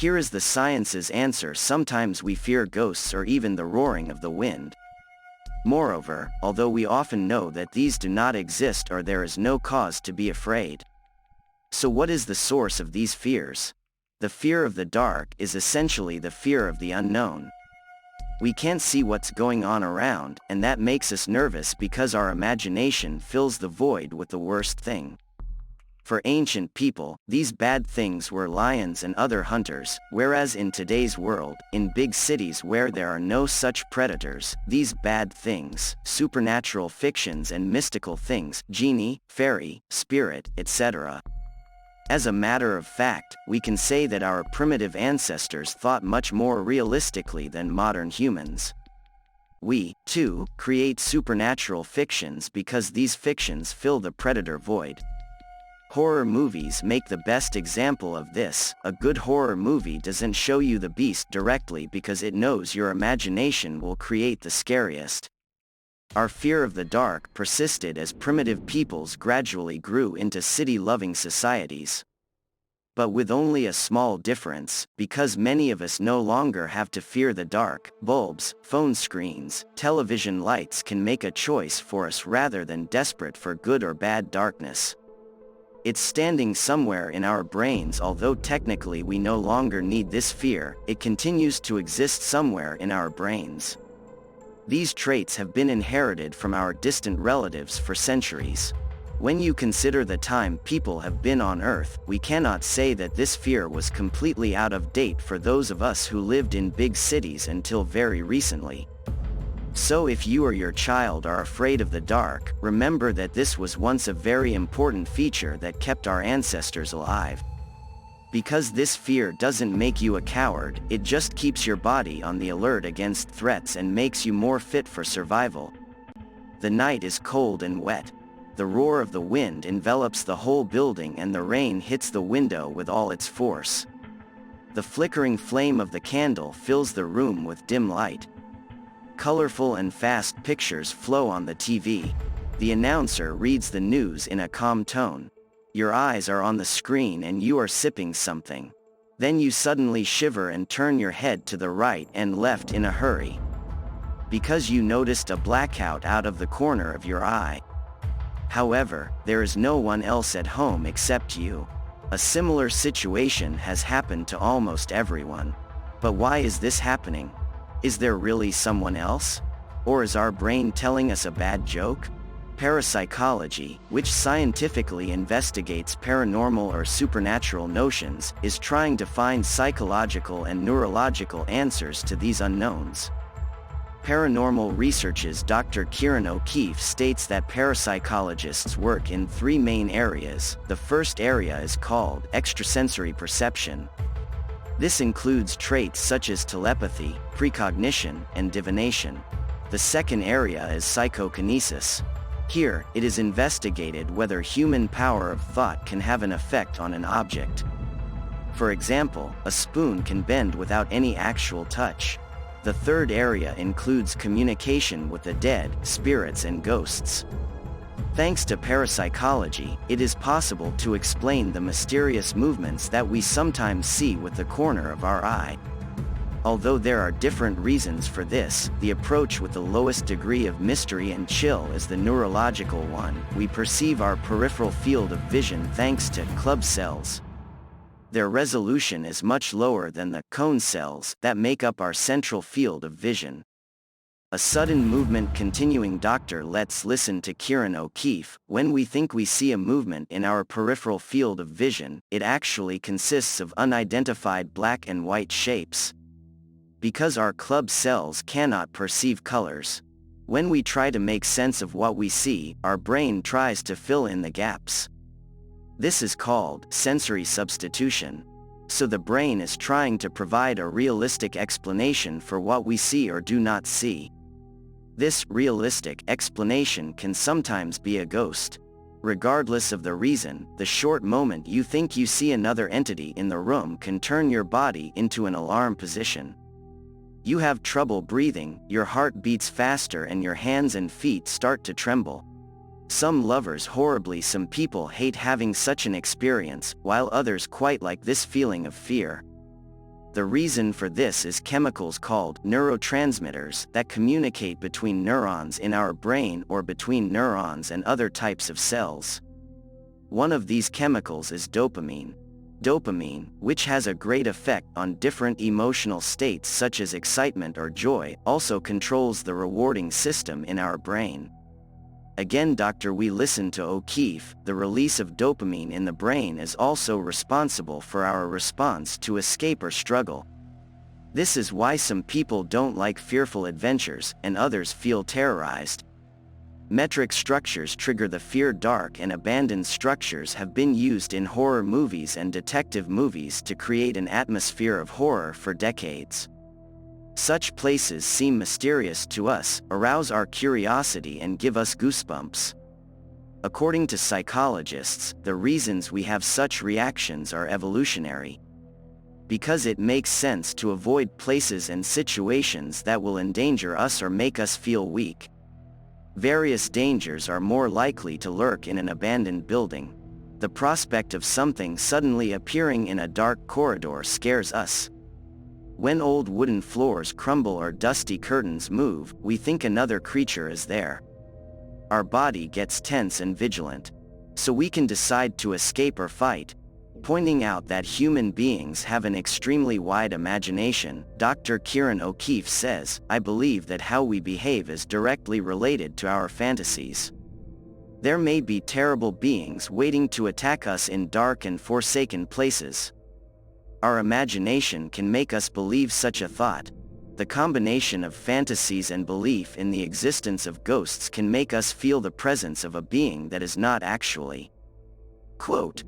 Here is the science's answer: sometimes we fear ghosts or even the roaring of the wind. Moreover, although we often know that these do not exist or there is no cause to be afraid. So what is the source of these fears? The fear of the dark is essentially the fear of the unknown. We can't see what's going on around, and that makes us nervous because our imagination fills the void with the worst thing. For ancient people, these bad things were lions and other hunters, whereas in today's world, in big cities where there are no such predators, these bad things, supernatural fictions and mystical things, genie, fairy, spirit, etc. As a matter of fact, we can say that our primitive ancestors thought much more realistically than modern humans. We, too, create supernatural fictions because these fictions fill the predator void. Horror movies make the best example of this. A good horror movie doesn't show you the beast directly because it knows your imagination will create the scariest. Our fear of the dark persisted as primitive peoples gradually grew into city-loving societies. But with only a small difference, because many of us no longer have to fear the dark, bulbs, phone screens, television lights can make a choice for us rather than desperate for good or bad darkness. It's standing somewhere in our brains. Although technically we no longer need this fear, it continues to exist somewhere in our brains. These traits have been inherited from our distant relatives for centuries. When you consider the time people have been on Earth, we cannot say that this fear was completely out of date for those of us who lived in big cities until very recently. So if you or your child are afraid of the dark, remember that this was once a very important feature that kept our ancestors alive. Because this fear doesn't make you a coward, it just keeps your body on the alert against threats and makes you more fit for survival. The night is cold and wet. The roar of the wind envelops the whole building and the rain hits the window with all its force. The flickering flame of the candle fills the room with dim light. Colorful and fast pictures flow on the TV. The announcer reads the news in a calm tone. Your eyes are on the screen and you are sipping something. Then you suddenly shiver and turn your head to the right and left in a hurry. Because you noticed a blackout out of the corner of your eye. However, there is no one else at home except you. A similar situation has happened to almost everyone. But why is this happening? Is there really someone else? Or is our brain telling us a bad joke? Parapsychology, which scientifically investigates paranormal or supernatural notions, is trying to find psychological and neurological answers to these unknowns. Paranormal Research's Dr. Kieran O'Keefe states that parapsychologists work in three main areas. The first area is called extrasensory perception. This includes traits such as telepathy, precognition, and divination. The second area is psychokinesis. Here, it is investigated whether human power of thought can have an effect on an object. For example, a spoon can bend without any actual touch. The third area includes communication with the dead, spirits and ghosts. Thanks to parapsychology, it is possible to explain the mysterious movements that we sometimes see with the corner of our eye. Although there are different reasons for this, the approach with the lowest degree of mystery and chill is the neurological one. We perceive our peripheral field of vision thanks to club cells. Their resolution is much lower than the cone cells that make up our central field of vision. A sudden movement continuing. Let's listen to Kieran O'Keefe. When we think we see a movement in our peripheral field of vision, it actually consists of unidentified black and white shapes. Because our club cells cannot perceive colors. When we try to make sense of what we see, our brain tries to fill in the gaps. This is called sensory substitution. So the brain is trying to provide a realistic explanation for what we see or do not see. This realistic explanation can sometimes be a ghost. Regardless of the reason, the short moment you think you see another entity in the room can turn your body into an alarm position. You have trouble breathing, your heart beats faster and your hands and feet start to tremble. Some lovers horribly. Some people hate having such an experience, while others quite like this feeling of fear. The reason for this is chemicals called neurotransmitters that communicate between neurons in our brain or between neurons and other types of cells. One of these chemicals is dopamine. Dopamine, which has a great effect on different emotional states such as excitement or joy, also controls the rewarding system in our brain. Again, we listen to O'Keefe, the release of dopamine in the brain is also responsible for our response to escape or struggle. This is why some people don't like fearful adventures, and others feel terrorized. Metric structures trigger the fear. Dark and abandoned structures have been used in horror movies and detective movies to create an atmosphere of horror for decades. Such places seem mysterious to us, arouse our curiosity and give us goosebumps. According to psychologists, the reasons we have such reactions are evolutionary. Because it makes sense to avoid places and situations that will endanger us or make us feel weak. Various dangers are more likely to lurk in an abandoned building. The prospect of something suddenly appearing in a dark corridor scares us. When old wooden floors crumble or dusty curtains move, we think another creature is there. Our body gets tense and vigilant. So we can decide to escape or fight. Pointing out that human beings have an extremely wide imagination, Dr. Kieran O'Keefe says, "I believe that how we behave is directly related to our fantasies. There may be terrible beings waiting to attack us in dark and forsaken places. Our imagination can make us believe such a thought. The combination of fantasies and belief in the existence of ghosts can make us feel the presence of a being that is not actually." Quote,